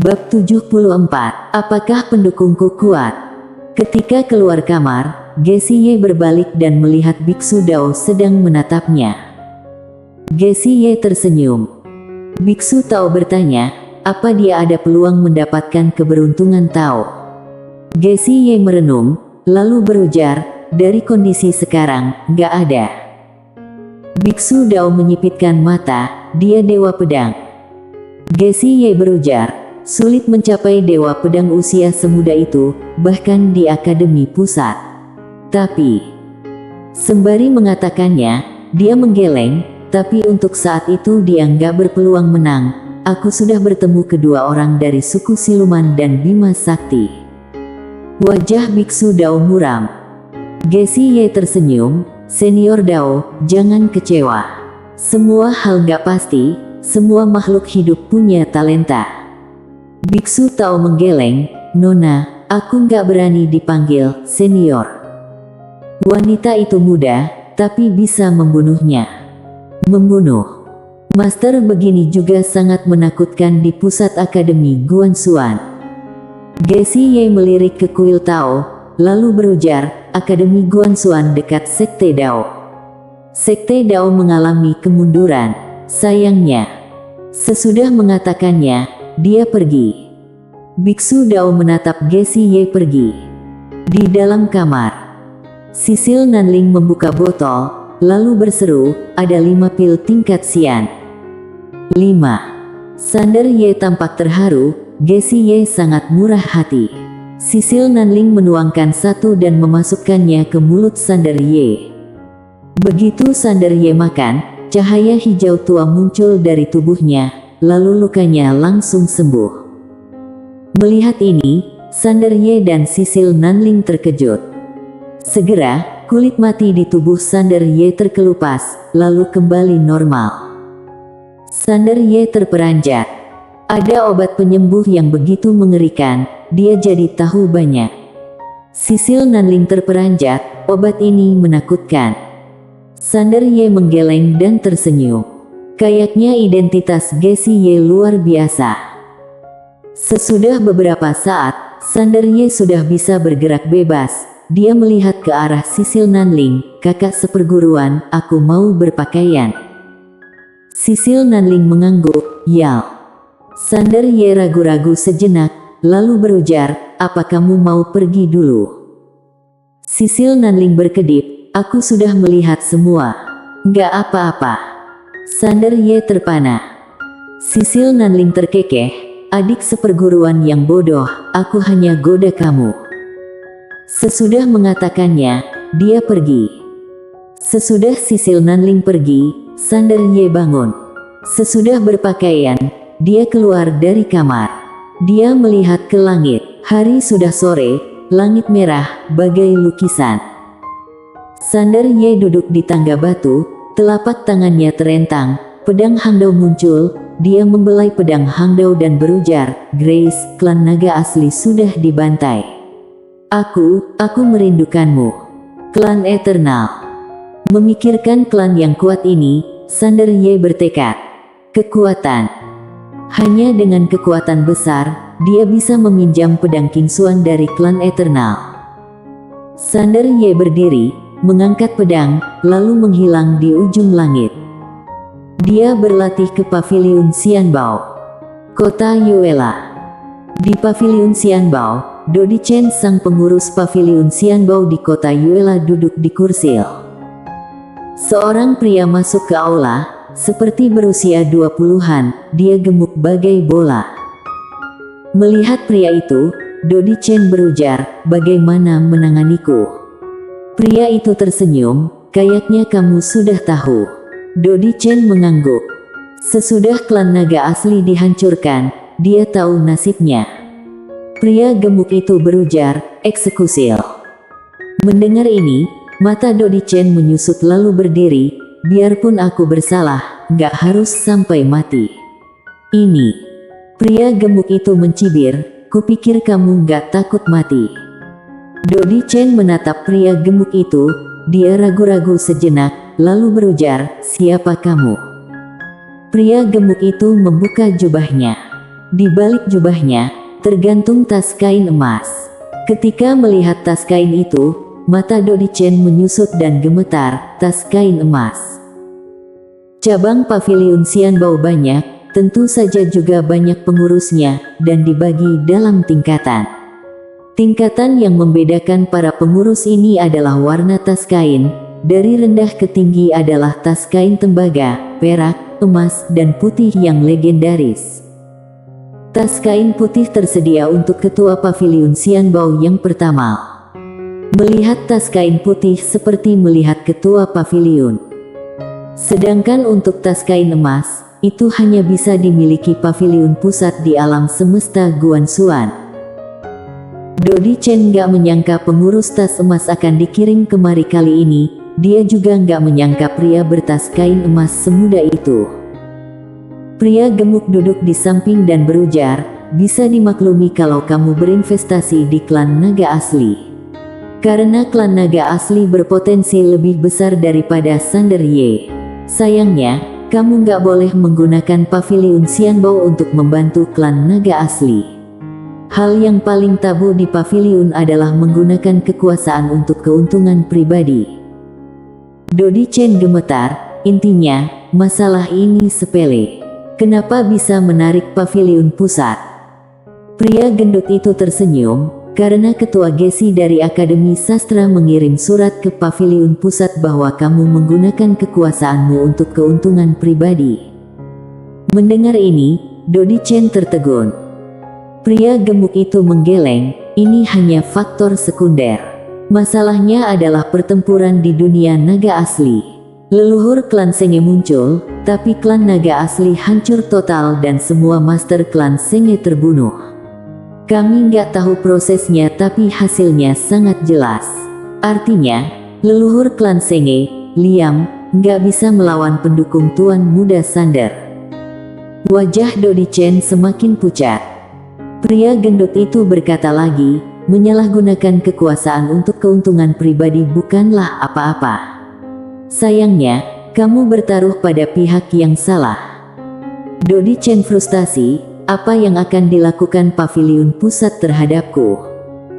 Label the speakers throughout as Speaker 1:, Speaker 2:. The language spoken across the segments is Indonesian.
Speaker 1: Bab 74. Apakah pendukungku kuat? Ketika keluar kamar, Gessie berbalik dan melihat Biksu Dao sedang menatapnya. Gessie tersenyum. Biksu Tao bertanya, apa dia ada peluang mendapatkan keberuntungan Tao? Gessie merenung, lalu berujar, dari kondisi sekarang, gak ada. Biksu Dao menyipitkan mata, dia Dewa Pedang. Gessie berujar, sulit mencapai Dewa Pedang usia semuda itu, bahkan di Akademi Pusat. Tapi, sembari mengatakannya, dia menggeleng, tapi untuk saat itu dia nggak berpeluang menang. Aku sudah bertemu kedua orang dari suku Siluman dan Bima Sakti. Wajah Biksu Dao muram. Gessie tersenyum, Senior Dao, jangan kecewa. Semua hal nggak pasti, semua makhluk hidup punya talenta. Biksu Tao menggeleng, Nona, aku nggak berani dipanggil senior. Wanita itu muda, tapi bisa membunuhnya. Membunuh. Master begini juga sangat menakutkan di pusat Akademi Guanxuan. Gessie melirik ke kuil Tao, lalu berujar, Akademi Guanxuan dekat Sekte Dao. Sekte Dao mengalami kemunduran, sayangnya. Sesudah mengatakannya, dia pergi. Biksu Dao menatap Gessie pergi. Di dalam kamar, Sisil Nanling membuka botol, lalu berseru, ada 5 pil tingkat sian. 5. Sander Ye tampak terharu, Gessie sangat murah hati. Sisil Nanling menuangkan satu dan memasukkannya ke mulut Sander Ye. Begitu Sander Ye makan, cahaya hijau tua muncul dari tubuhnya, lalu lukanya langsung sembuh. Melihat ini, Sander Ye dan Sisil Nanling terkejut. Segera, kulit mati di tubuh Sander Ye terkelupas, lalu kembali normal. Sander Ye terperanjat. Ada obat penyembuh yang begitu mengerikan, dia jadi tahu banyak. Sisil Nanling terperanjat, obat ini menakutkan. Sander Ye menggeleng dan tersenyum. Kayaknya identitas Gessie luar biasa. Sesudah beberapa saat, Sander Ye sudah bisa bergerak bebas. Dia melihat ke arah Sisil Nanling, kakak seperguruan, aku mau berpakaian. Sisil Nanling mengangguk, yal. Sander Ye ragu-ragu sejenak, lalu berujar, apa kamu mau pergi dulu? Sisil Nanling berkedip, aku sudah melihat semua. Nggak apa-apa. Sander Ye terpana. Sisil Nanling terkekeh, adik seperguruan yang bodoh, aku hanya goda kamu. Sesudah mengatakannya, dia pergi. Sesudah Sisil Nanling pergi, Sander Ye bangun. Sesudah berpakaian, dia keluar dari kamar. Dia melihat ke langit, hari sudah sore, langit merah, bagai lukisan. Sander Ye duduk di tangga batu, telapak tangannya terentang, pedang Hangdao muncul, dia membelai pedang Hangdao dan berujar, Grace, klan naga asli sudah dibantai. Aku merindukanmu. Klan Eternal. Memikirkan klan yang kuat ini, Sander Ye bertekad. Kekuatan. Hanya dengan kekuatan besar, dia bisa meminjam pedang Kingxuan dari klan Eternal. Sander Ye berdiri, mengangkat pedang, lalu menghilang di ujung langit. Dia berlatih ke Paviliun Xianbao, kota Yuela. Di Paviliun Xianbao, Dodi Chen sang pengurus Paviliun Xianbao di kota Yuela duduk di kursil. Seorang pria masuk ke aula, seperti berusia 20-an, dia gemuk bagai bola. Melihat pria itu, Dodi Chen berujar, bagaimana menanganiku? Pria itu tersenyum, kayaknya kamu sudah tahu. Dodi Chen mengangguk. Sesudah klan naga asli dihancurkan, dia tahu nasibnya. Pria gemuk itu berujar, eksekusil. Mendengar ini, mata Dodi Chen menyusut lalu berdiri, biarpun aku bersalah, gak harus sampai mati. Ini. Pria gemuk itu mencibir, kupikir kamu gak takut mati. Dodi Chen menatap pria gemuk itu, dia ragu-ragu sejenak, lalu berujar, siapa kamu? Pria gemuk itu membuka jubahnya. di balik jubahnya, tergantung tas kain emas. Ketika melihat tas kain itu, mata Dodi Chen menyusut dan gemetar, tas kain emas. Cabang paviliun Xianbao banyak, tentu saja juga banyak pengurusnya, dan dibagi dalam tingkatan. Tingkatan yang membedakan para pengurus ini adalah warna tas kain, dari rendah ke tinggi adalah tas kain tembaga, perak, emas, dan putih yang legendaris. Tas kain putih tersedia untuk ketua paviliun Xianbao yang pertama. Melihat tas kain putih seperti melihat ketua paviliun. Sedangkan untuk tas kain emas, itu hanya bisa dimiliki paviliun pusat di alam semesta Guanxuan. Dodi Chen gak menyangka pengurus tas emas akan dikirim kemari kali ini. Dia juga gak menyangka pria bertas kain emas semudah itu. Pria gemuk duduk di samping dan berujar, bisa dimaklumi kalau kamu berinvestasi di klan naga asli. Karena klan naga asli berpotensi lebih besar daripada Sander Ye. Sayangnya, kamu gak boleh menggunakan paviliun Xianbao untuk membantu klan naga asli. Hal yang paling tabu di paviliun adalah menggunakan kekuasaan untuk keuntungan pribadi. Dodi Chen gemetar, intinya, masalah ini sepele. Kenapa bisa menarik paviliun pusat? Pria gendut itu tersenyum, karena ketua Gesi dari Akademi Sastra mengirim surat ke paviliun pusat bahwa kamu menggunakan kekuasaanmu untuk keuntungan pribadi. Mendengar ini, Dodi Chen tertegun. Pria gemuk itu menggeleng, ini hanya faktor sekunder. Masalahnya adalah pertempuran di dunia naga asli. Leluhur klan Senge muncul, tapi klan naga asli hancur total dan semua master klan Senge terbunuh. Kami nggak tahu prosesnya tapi hasilnya sangat jelas. Artinya, leluhur klan Senge, Liam, nggak bisa melawan pendukung Tuan Muda Sander. Wajah Dodi Chen semakin pucat. Pria gendut itu berkata lagi, menyalahgunakan kekuasaan untuk keuntungan pribadi bukanlah apa-apa. Sayangnya, kamu bertaruh pada pihak yang salah. Dodi Chen frustasi, apa yang akan dilakukan paviliun pusat terhadapku?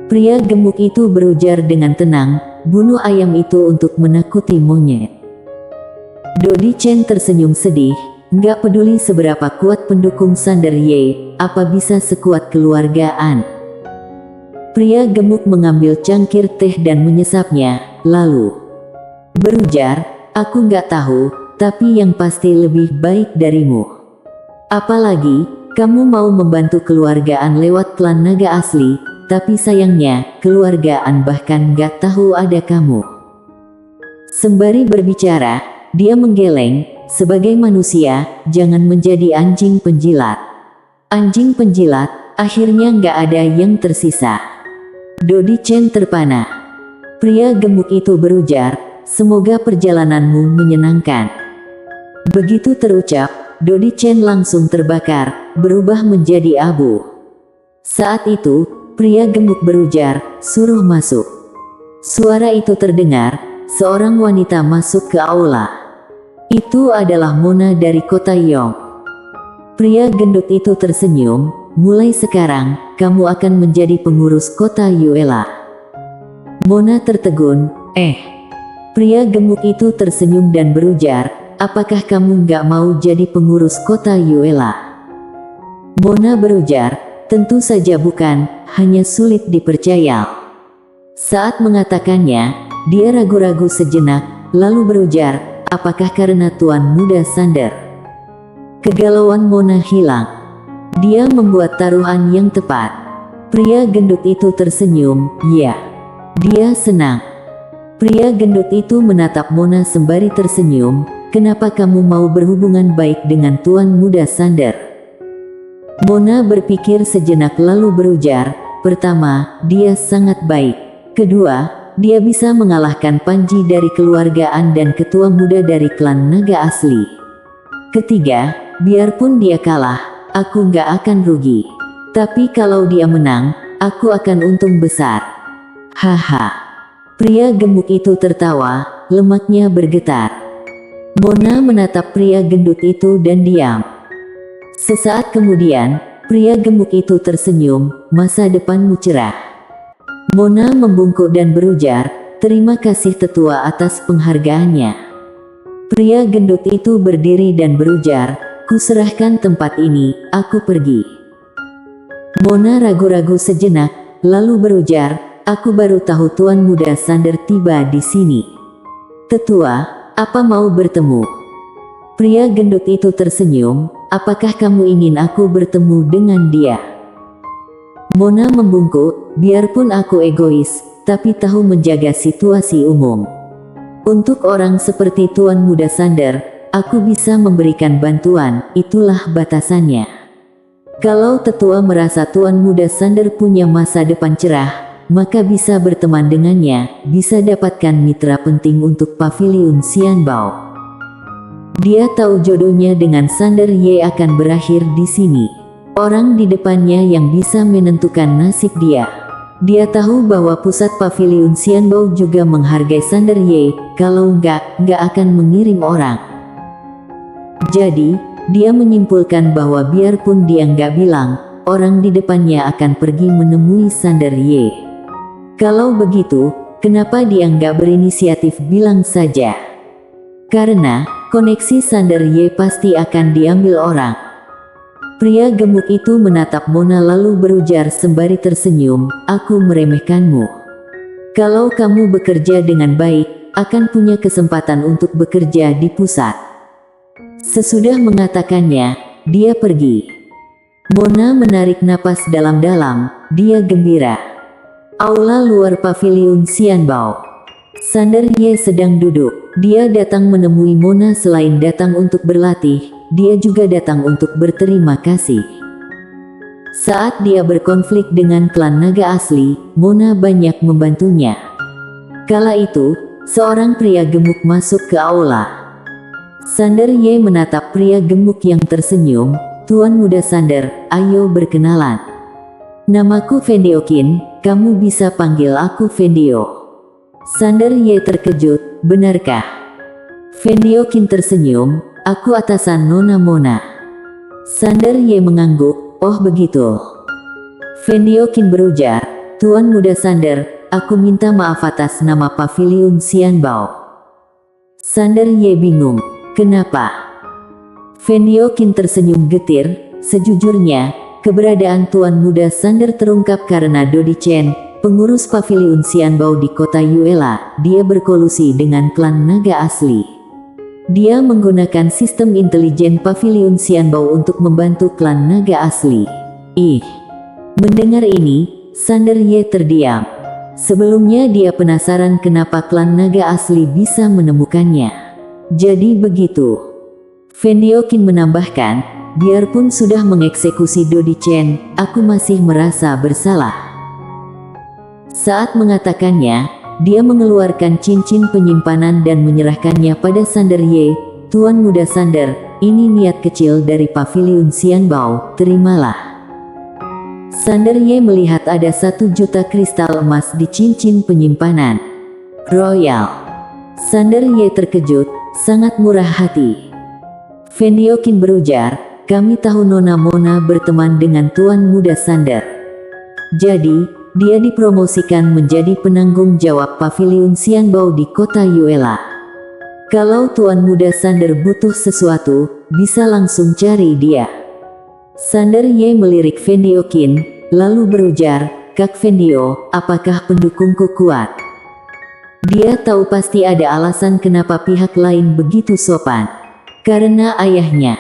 Speaker 1: Pria gemuk itu berujar dengan tenang, bunuh ayam itu untuk menakuti monyet. Dodi Chen tersenyum sedih, nggak peduli seberapa kuat pendukung Sander Ye, apa bisa sekuat keluargaan. Pria gemuk mengambil cangkir teh dan menyesapnya, lalu berujar, aku nggak tahu, tapi yang pasti lebih baik darimu. Apalagi, kamu mau membantu keluargaan lewat klan naga asli, tapi sayangnya, keluargaan bahkan nggak tahu ada kamu. Sembari berbicara, dia menggeleng, sebagai manusia, jangan menjadi anjing penjilat. Anjing penjilat, akhirnya nggak ada yang tersisa. Dodi Chen terpana. Pria gemuk itu berujar, semoga perjalananmu menyenangkan. Begitu terucap, Dodi Chen langsung terbakar, berubah menjadi abu. Saat itu, pria gemuk berujar, suruh masuk. Suara itu terdengar, seorang wanita masuk ke aula. Itu adalah Mona dari kota Yong. Pria gendut itu tersenyum, mulai sekarang, kamu akan menjadi pengurus kota Yuela. Mona tertegun, Pria gemuk itu tersenyum dan berujar, apakah kamu nggak mau jadi pengurus kota Yuela? Mona berujar, tentu saja bukan, hanya sulit dipercaya. Saat mengatakannya, dia ragu-ragu sejenak, lalu berujar, apakah karena Tuan Muda Sander? Kegalauan Mona hilang. Dia membuat taruhan yang tepat. Pria gendut itu tersenyum, ya. Dia senang. Pria gendut itu menatap Mona sembari tersenyum, kenapa kamu mau berhubungan baik dengan Tuan Muda Sander? Mona berpikir sejenak lalu berujar, pertama, dia sangat baik. Kedua, dia bisa mengalahkan Panji dari keluargaan dan ketua muda dari klan naga asli. Ketiga, biarpun dia kalah, aku nggak akan rugi. Tapi kalau dia menang, aku akan untung besar. Haha. Pria gemuk itu tertawa, lemaknya bergetar. Mona menatap pria gendut itu dan diam. Sesaat kemudian, Pria gemuk itu tersenyum, masa depanmu cerah. Mona membungkuk dan berujar, terima kasih tetua atas penghargaannya. Pria gendut itu berdiri dan berujar, kuserahkan tempat ini, aku pergi. Mona ragu-ragu sejenak, lalu berujar, aku baru tahu Tuan Muda Sander tiba di sini. Tetua, apa mau bertemu? Pria gendut itu tersenyum, apakah kamu ingin aku bertemu dengan dia? Mona membungkuk, biarpun aku egois, tapi tahu menjaga situasi umum. Untuk orang seperti Tuan Muda Sander, aku bisa memberikan bantuan, itulah batasannya. Kalau tetua merasa Tuan Muda Sander punya masa depan cerah, maka bisa berteman dengannya, bisa dapatkan mitra penting untuk Paviliun Xianbao. Dia tahu jodohnya dengan Sander Ye akan berakhir di sini. Orang di depannya yang bisa menentukan nasib dia. Dia tahu bahwa pusat Paviliun Xianbao juga menghargai Sander Ye, kalau enggak akan mengirim orang. Jadi, dia menyimpulkan bahwa biarpun dia enggak bilang, orang di depannya akan pergi menemui Sander Ye. Kalau begitu, kenapa dia enggak berinisiatif bilang saja? Karena koneksi Sander Ye pasti akan diambil orang. Pria gemuk itu menatap Mona lalu berujar sembari tersenyum, aku meremehkanmu. Kalau kamu bekerja dengan baik, akan punya kesempatan untuk bekerja di pusat. Sesudah mengatakannya, dia pergi. Mona menarik napas dalam-dalam, dia gembira. Aula luar Paviliun Xianbao. Sander Ye sedang duduk. Dia datang menemui Mona selain datang untuk berlatih, dia juga datang untuk berterima kasih. Saat dia berkonflik dengan klan naga asli, Mona banyak membantunya. Kala itu, seorang pria gemuk masuk ke aula. Sander Ye menatap pria gemuk yang tersenyum, Tuan Muda Sander, ayo berkenalan. Namaku Vendiokin, kamu bisa panggil aku Vendio. Sander Ye terkejut, benarkah? Vendiokin tersenyum, aku atasan Nona Mona. Sander Ye mengangguk, oh begitu. Vendiokin berujar, Tuan Muda Sander, aku minta maaf atas nama Paviliun Xianbao. Sander Ye bingung, kenapa? Vendiokin tersenyum getir, sejujurnya, keberadaan Tuan Muda Sander terungkap karena Dodi Chen, pengurus Paviliun Xianbao di kota Yuela. Dia berkolusi dengan klan naga asli. Dia menggunakan sistem intelijen Paviliun Xianbao untuk membantu klan naga asli. Mendengar ini, Sander Ye terdiam. Sebelumnya dia penasaran kenapa klan naga asli bisa menemukannya. Jadi begitu. Vendiokin menambahkan, biarpun sudah mengeksekusi Dodi Chen, aku masih merasa bersalah. Saat mengatakannya, dia mengeluarkan cincin penyimpanan dan menyerahkannya pada Sander Ye. Tuan Muda Sander, ini niat kecil dari Paviliun Xianbao, terimalah. Sander Ye melihat ada 1 juta kristal emas di cincin penyimpanan. Royal. Sander Ye terkejut, sangat murah hati. Vendiokin berujar, kami tahu Nona Mona berteman dengan Tuan Muda Sander. Jadi, dia dipromosikan menjadi penanggung jawab Paviliun Xianbao di kota Yuela. Kalau Tuan Muda Sander butuh sesuatu, bisa langsung cari dia. Sander Ye melirik Vendiokin, lalu berujar, Kak Vendio, apakah pendukungku kuat? Dia tahu pasti ada alasan kenapa pihak lain begitu sopan. Karena ayahnya.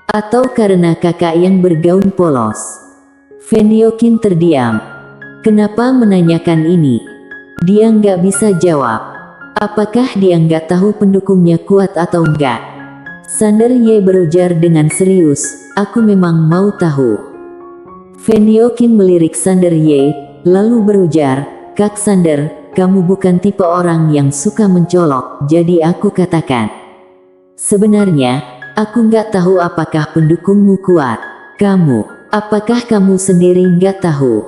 Speaker 1: Atau karena kakak yang bergaun polos. Vendiokin terdiam. Kenapa menanyakan ini? Dia nggak bisa jawab. Apakah dia nggak tahu pendukungnya kuat atau enggak? Sander Ye berujar dengan serius, aku memang mau tahu. Vendiokin melirik Sander Ye, lalu berujar, Kak Sander, kamu bukan tipe orang yang suka mencolok, jadi aku katakan. Sebenarnya, aku nggak tahu apakah pendukungmu kuat. Apakah kamu sendiri nggak tahu?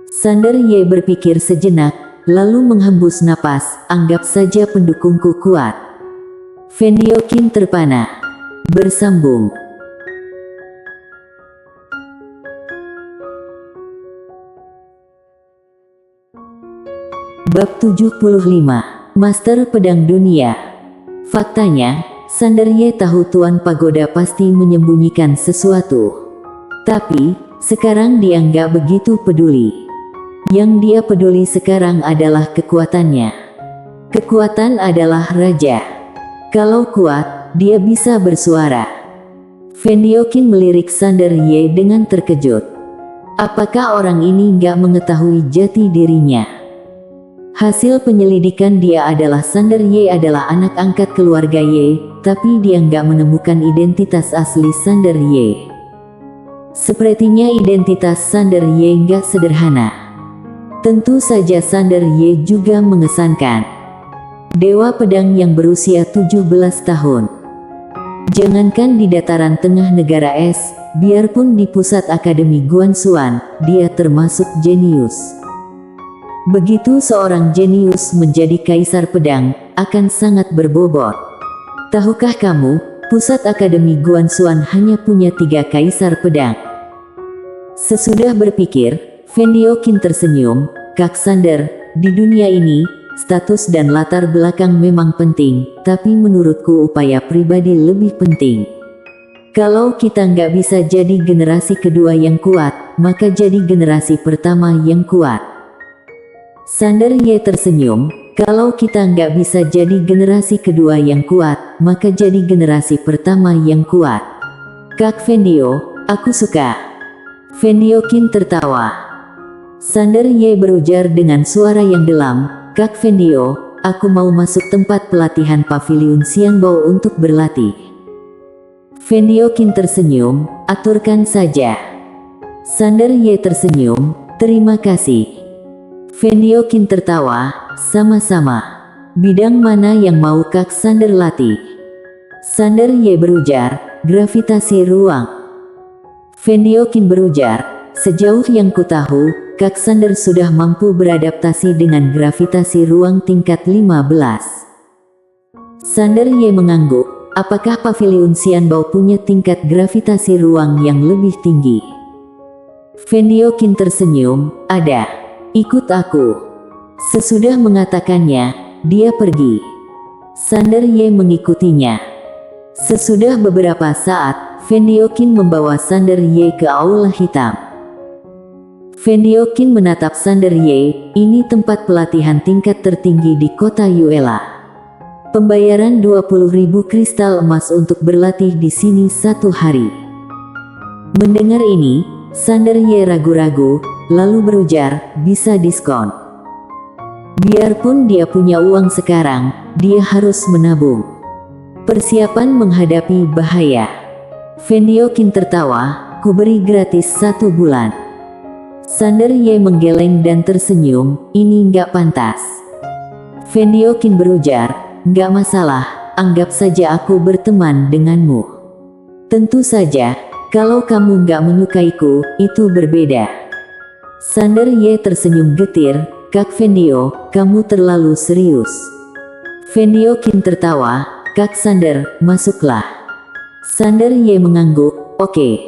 Speaker 1: Sander Ye berpikir sejenak, lalu menghembus napas, anggap saja pendukungku kuat. Vendiokin terpana. Bersambung. Bab 75. Master Pedang Dunia. Faktanya, Sanderye tahu Tuan Pagoda pasti menyembunyikan sesuatu. Tapi, sekarang dia nggak begitu peduli. Yang dia peduli sekarang adalah kekuatannya. Kekuatan adalah raja. Kalau kuat, dia bisa bersuara. Fendiokin melirik Sanderye dengan terkejut. Apakah orang ini nggak mengetahui jati dirinya? Hasil penyelidikan dia adalah Sanderye adalah anak angkat keluarga Ye, tapi dia nggak menemukan identitas asli Sanderye. Sepertinya identitas Sanderye nggak sederhana. Tentu saja Sanderye juga mengesankan. Dewa pedang yang berusia 17 tahun. Jangankan di dataran tengah negara es, biarpun di pusat Akademi Guanxuan, dia termasuk jenius. Begitu seorang jenius menjadi kaisar pedang, akan sangat berbobot. Tahukah kamu, pusat Akademi Guanxuan hanya punya 3 kaisar pedang? Sesudah berpikir, Fendiokin tersenyum. Kak Sander, di dunia ini, status dan latar belakang memang penting, tapi menurutku upaya pribadi lebih penting. Kalau kita nggak bisa jadi generasi kedua yang kuat, maka jadi generasi pertama yang kuat. Sanderye tersenyum, kalau kita nggak bisa jadi generasi kedua yang kuat, maka jadi generasi pertama yang kuat. Kak Fendio, aku suka. Fendiokin tertawa. Sanderye berujar dengan suara yang dalam, Kak Fendio, aku mau masuk tempat pelatihan Paviliun Xiangbao untuk berlatih. Fendiokin tersenyum, aturkan saja. Sanderye tersenyum, terima kasih. Fendiokin tertawa, sama-sama. Bidang mana yang mau Kak Sander latih? Sanderye berujar, gravitasi ruang. Fendiokin berujar, sejauh yang kutahu, Kak Sander sudah mampu beradaptasi dengan gravitasi ruang tingkat 15. Sanderye mengangguk, apakah Paviliun Xiangbao punya tingkat gravitasi ruang yang lebih tinggi? Fendiokin tersenyum, ada. Ikut aku. Sesudah mengatakannya, dia pergi. Sanderye mengikutinya. Sesudah beberapa saat, Fendiokin membawa Sanderye ke aula hitam. Fendiokin menatap Sanderye, ini tempat pelatihan tingkat tertinggi di kota Yuela. Pembayaran 20.000 kristal emas untuk berlatih di sini 1 hari. Mendengar ini, Sanderye ragu-ragu, lalu berujar, bisa diskon. Biarpun dia punya uang sekarang, dia harus menabung. Persiapan menghadapi bahaya. Fendiokin tertawa, kuberi gratis 1 bulan. Sanderye menggeleng dan tersenyum, ini nggak pantas. Fendiokin berujar, nggak masalah, anggap saja aku berteman denganmu. Tentu saja, kalau kamu nggak menyukaiku, itu berbeda. Sanderye tersenyum getir, Kak Fendio, kamu terlalu serius. Fendiokin tertawa, Kak Sander, masuklah. Sanderye mengangguk, oke.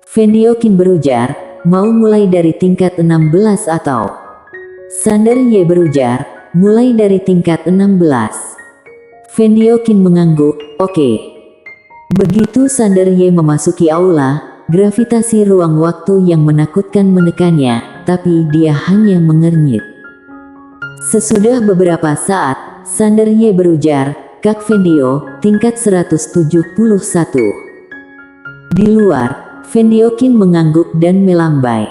Speaker 1: Fendiokin berujar, mau mulai dari tingkat 16 atau? Sanderye berujar, mulai dari tingkat 16. Fendiokin mengangguk, oke. Begitu Sanderye memasuki aula, gravitasi ruang waktu yang menakutkan menekannya, tapi dia hanya mengernyit. Sesudah beberapa saat, Sanderye berujar, Kak Fendio, tingkat 171. Di luar, Fendiokin mengangguk dan melambai.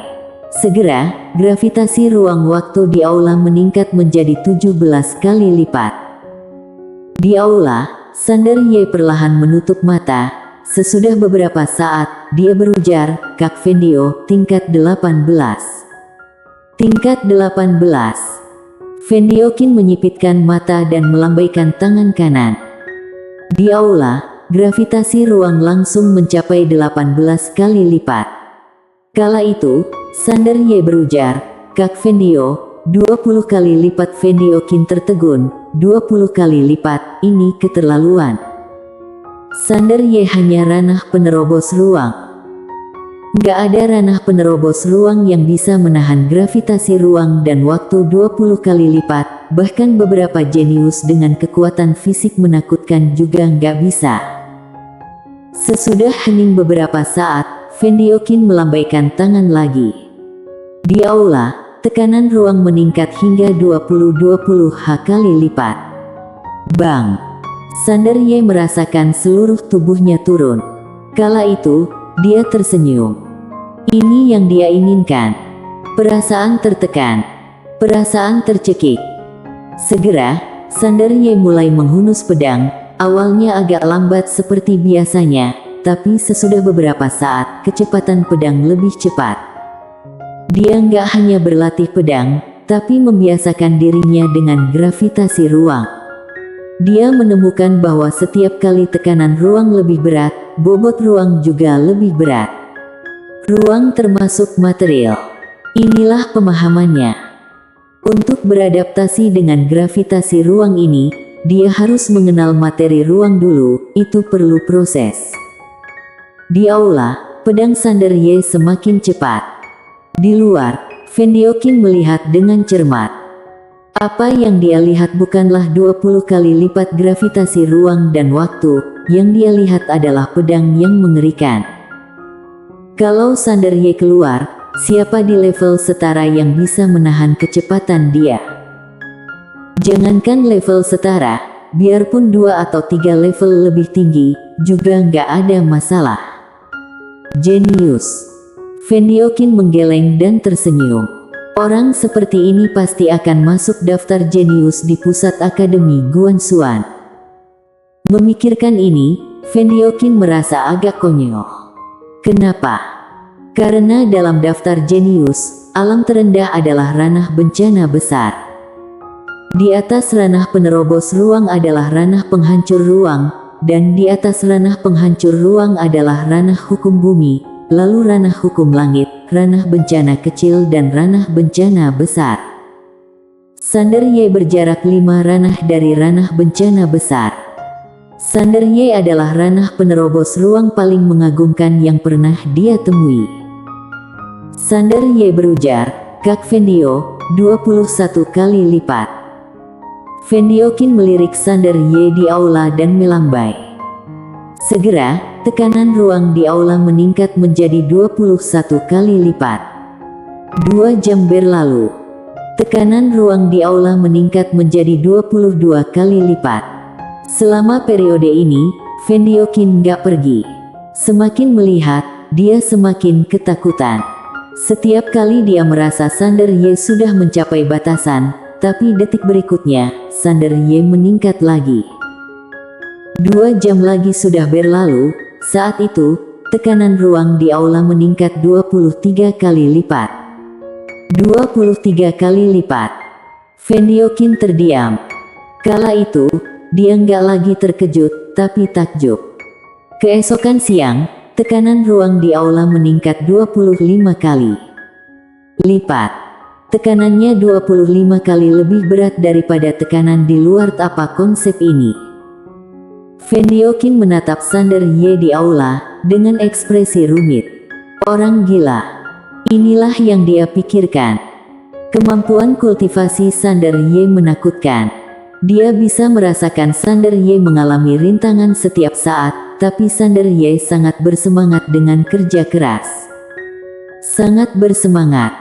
Speaker 1: Segera, gravitasi ruang waktu di aula meningkat menjadi 17 kali lipat. Di aula, Sanderye perlahan menutup mata. Sesudah beberapa saat, dia berujar, Kak Fendio, tingkat 18. Tingkat 18. Fendiokin menyipitkan mata dan melambaikan tangan kanan. Di aula, gravitasi ruang langsung mencapai 18 kali lipat. Kala itu, Sanderye berujar, Kak Fendio, 20 kali lipat. Fendiokin tertegun, 20 kali lipat, ini keterlaluan. Sanderye hanya ranah penerobos ruang. Nggak ada ranah penerobos ruang yang bisa menahan gravitasi ruang dan waktu 20 kali lipat, bahkan beberapa jenius dengan kekuatan fisik menakutkan juga nggak bisa. Sesudah hening beberapa saat, Vendiokin melambaikan tangan lagi. Di aula, tekanan ruang meningkat hingga 20-20H kali lipat. Bang! Sander Ye merasakan seluruh tubuhnya turun. Kala itu, dia tersenyum. Ini yang dia inginkan. Perasaan tertekan. Perasaan tercekik. Segera, Sander Ye mulai menghunus pedang. Awalnya agak lambat seperti biasanya, tapi sesudah beberapa saat, kecepatan pedang lebih cepat. Dia nggak hanya berlatih pedang, tapi membiasakan dirinya dengan gravitasi ruang. Dia menemukan bahwa setiap kali tekanan ruang lebih berat, bobot ruang juga lebih berat. Ruang termasuk material. Inilah pemahamannya. Untuk beradaptasi dengan gravitasi ruang ini, dia harus mengenal materi ruang dulu, itu perlu proses. Di aula, pedang Sander Ye semakin cepat. Di luar, Vendiokin melihat dengan cermat. Apa yang dia lihat bukanlah 20 kali lipat gravitasi ruang dan waktu, yang dia lihat adalah pedang yang mengerikan. Kalau Sander Ye keluar, siapa di level setara yang bisa menahan kecepatan dia? Jangankan level setara, biarpun 2 atau 3 level lebih tinggi, juga nggak ada masalah. Jenius. Vendiokin menggeleng dan tersenyum. Orang seperti ini pasti akan masuk daftar jenius di pusat akademi Guanxuan. Memikirkan ini, Vendiokin merasa agak konyol. Kenapa? Karena dalam daftar jenius, alam terendah adalah ranah bencana besar. Di atas ranah penerobos ruang adalah ranah penghancur ruang, dan di atas ranah penghancur ruang adalah ranah hukum bumi, lalu ranah hukum langit, ranah bencana kecil dan ranah bencana besar. Sander Ye berjarak 5 ranah dari ranah bencana besar. Sander Ye adalah ranah penerobos ruang paling mengagumkan yang pernah dia temui. Sander Ye berujar, "Kak Vendio, 21 kali lipat." Vendiokin melirik Sander Ye di aula dan melambai. Segera, tekanan ruang di aula meningkat menjadi 21 kali lipat. 2 jam berlalu. Tekanan ruang di aula meningkat menjadi 22 kali lipat. Selama periode ini, Vendiokin nggak pergi. Semakin melihat, dia semakin ketakutan. Setiap kali dia merasa Sander Ye sudah mencapai batasan, tapi detik berikutnya, Sander Ye meningkat lagi. 2 jam lagi sudah berlalu, saat itu, tekanan ruang di aula meningkat 23 kali lipat. 23 kali lipat. Vendiokin terdiam. Kala itu, dia nggak lagi terkejut, tapi takjub. Keesokan siang, tekanan ruang di aula meningkat 25 kali lipat. Tekanannya 25 kali lebih berat daripada tekanan di luar. Apa konsep ini? Vendiokin menatap Sander Ye di aula, dengan ekspresi rumit. Orang gila. Inilah yang dia pikirkan. Kemampuan kultivasi Sander Ye menakutkan. Dia bisa merasakan Sander Ye mengalami rintangan setiap saat, tapi Sander Ye sangat bersemangat dengan kerja keras. Sangat bersemangat.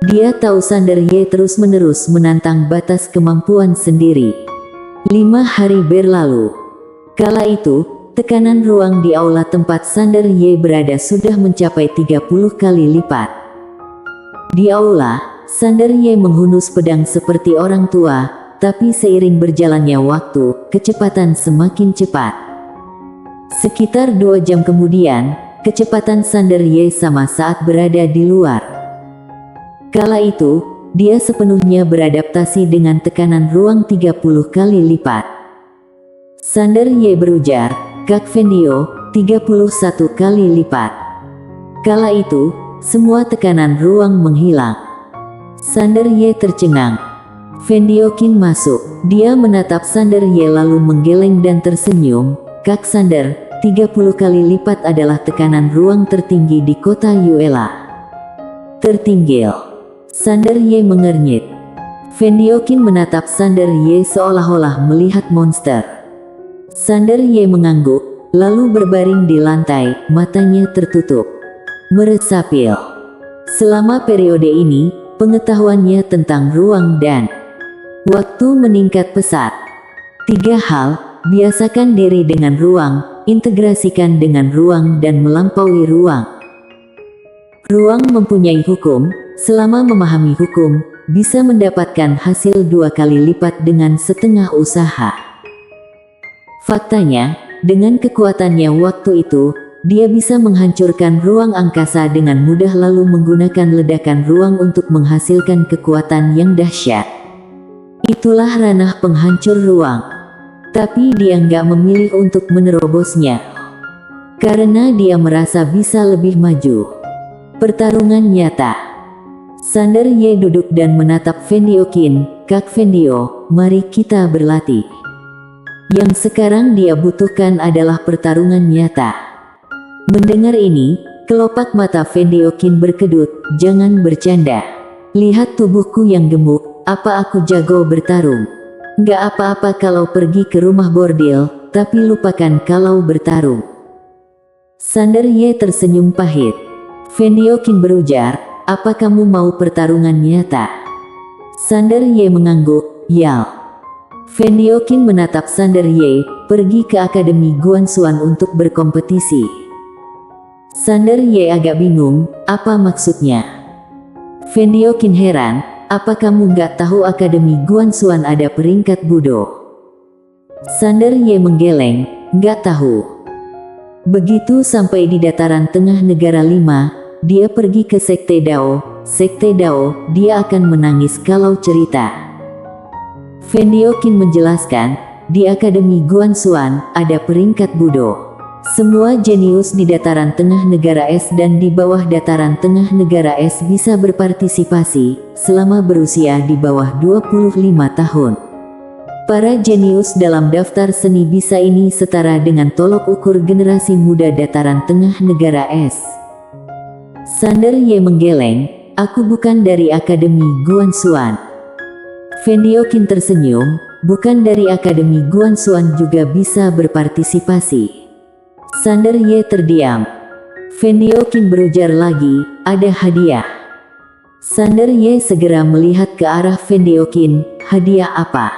Speaker 1: Dia tahu Sander Ye terus-menerus menantang batas kemampuan sendiri. 5 hari berlalu. Kala itu, tekanan ruang di aula tempat Sander Ye berada sudah mencapai 30 kali lipat. Di aula, Sander Ye menghunus pedang seperti orang tua, tapi seiring berjalannya waktu, kecepatan semakin cepat. Sekitar 2 jam kemudian, kecepatan Sander Ye sama saat berada di luar. Kala itu, dia sepenuhnya beradaptasi dengan tekanan ruang 30 kali lipat. Sander Ye berujar, "Kak Vendio, 31 kali lipat." Kala itu, semua tekanan ruang menghilang. Sander Ye tercengang. Vendiokin masuk. Dia menatap Sander Ye lalu menggeleng dan tersenyum. "Kak Sander, 30 kali lipat adalah tekanan ruang tertinggi di kota Yuela. Tertinggil. Sander Ye mengernyit. Fendiokin menatap Sander Ye seolah-olah melihat monster. Sander Ye mengangguk, lalu berbaring di lantai, matanya tertutup. Meresapil. Selama periode ini, pengetahuannya tentang ruang dan waktu meningkat pesat. 3 hal, biasakan diri dengan ruang, integrasikan dengan ruang dan melampaui ruang. Ruang mempunyai hukum, selama memahami hukum, bisa mendapatkan hasil 2 kali lipat dengan setengah usaha. Faktanya, dengan kekuatannya waktu itu, dia bisa menghancurkan ruang angkasa dengan mudah lalu menggunakan ledakan ruang untuk menghasilkan kekuatan yang dahsyat. Itulah ranah penghancur ruang. Tapi dia nggak memilih untuk menerobosnya. Karena dia merasa bisa lebih maju. Pertarungan nyata. Sander Ye duduk dan menatap Fendiokin. Kak Fendio, mari kita berlatih. Yang sekarang dia butuhkan adalah pertarungan nyata. Mendengar ini, kelopak mata Fendiokin berkedut. Jangan bercanda. Lihat tubuhku yang gemuk, apa aku jago bertarung? Gak apa-apa kalau pergi ke rumah bordil, tapi lupakan kalau bertarung. Sander Ye tersenyum pahit. Fendiokin berujar, apa kamu mau pertarungan nyata? Sander Ye mengangguk, yal. Fendiokin menatap Sander Ye, pergi ke Akademi Guanxuan untuk berkompetisi. Sander Ye agak bingung, apa maksudnya? Fendiokin heran, apa kamu nggak tahu Akademi Guanxuan ada peringkat budo? Sander Ye menggeleng, nggak tahu. Begitu sampai di dataran tengah negara 5, dia pergi ke Sekte Dao. Sekte Dao, dia akan menangis kalau cerita. Fendiokin menjelaskan, di Akademi Guanxuan ada peringkat budo. Semua jenius di dataran tengah negara es dan di bawah dataran tengah negara es bisa berpartisipasi selama berusia di bawah 25 tahun. Para jenius dalam daftar seni bisa ini setara dengan tolok ukur generasi muda dataran tengah negara es. Sander Ye menggeleng, aku bukan dari Akademi Guanxuan. Fendiokin tersenyum, bukan dari Akademi Guanxuan juga bisa berpartisipasi. Sander Ye terdiam. Fendiokin berujar lagi, ada hadiah. Sander Ye segera melihat ke arah Fendiokin, hadiah apa?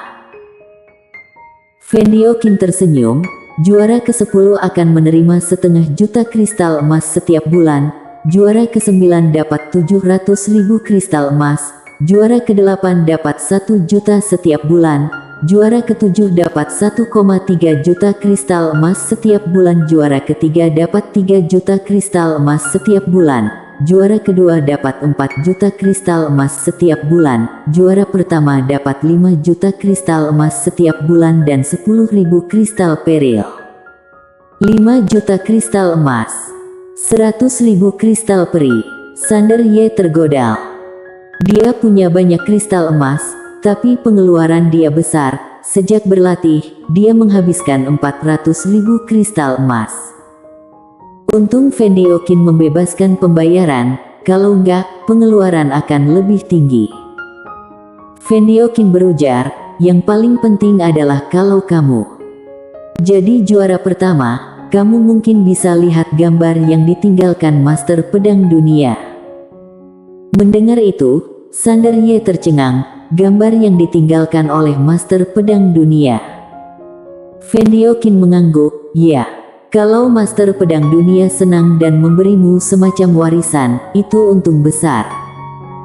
Speaker 1: Fendiokin tersenyum, juara ke-10 akan menerima 500.000 kristal emas setiap bulan, juara ke-9 dapat 700.000 kristal emas, juara ke-8 dapat 1 juta setiap bulan, juara ke-7 dapat 1,3 juta kristal emas setiap bulan, juara ke-3 dapat 3 juta kristal emas setiap bulan, juara kedua dapat 4 juta kristal emas setiap bulan, juara pertama dapat 5 juta kristal emas setiap bulan dan 10.000 kristal peril. 5 juta kristal emas, 100.000 kristal peri. Sander Ye tergodal. Dia punya banyak kristal emas, tapi pengeluaran dia besar. Sejak berlatih, dia menghabiskan 400.000 kristal emas. Untung Fendiokin membebaskan pembayaran, kalau enggak, pengeluaran akan lebih tinggi. Fendiokin berujar, yang paling penting adalah kalau kamu jadi juara pertama, kamu mungkin bisa lihat gambar yang ditinggalkan Master Pedang Dunia. Mendengar itu, Sander Ye tercengang, gambar yang ditinggalkan oleh Master Pedang Dunia. Fendiokin mengangguk, ya. Kalau Master Pedang Dunia senang dan memberimu semacam warisan, itu untung besar.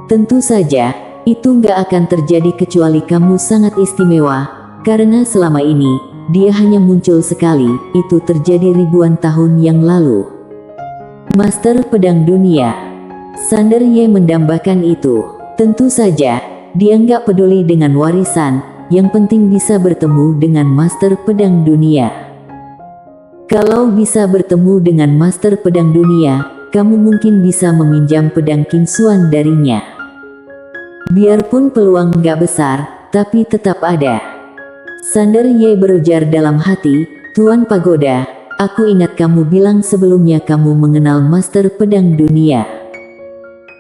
Speaker 1: Tentu saja, itu nggak akan terjadi kecuali kamu sangat istimewa, karena selama ini, dia hanya muncul sekali, itu terjadi ribuan tahun yang lalu. Master Pedang Dunia. Sander Ye mendambakan itu. Tentu saja, dia nggak peduli dengan warisan, yang penting bisa bertemu dengan Master Pedang Dunia. Kalau bisa bertemu dengan Master Pedang Dunia, kamu mungkin bisa meminjam pedang Qingxuan darinya. Biarpun peluang nggak besar, tapi tetap ada. Sander Ye berujar dalam hati, Tuan Pagoda, Aku ingat kamu bilang sebelumnya kamu mengenal Master Pedang Dunia.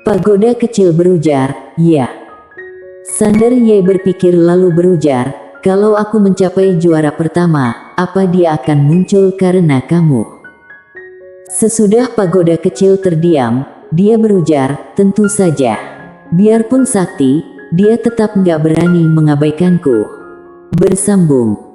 Speaker 1: Pagoda kecil berujar, ya. Sander Ye berpikir lalu berujar, kalau aku mencapai juara pertama, apa dia akan muncul karena kamu? Sesudah pagoda kecil terdiam, dia berujar, tentu saja. Biarpun sakti, dia tetap nggak berani mengabaikanku. Bersambung.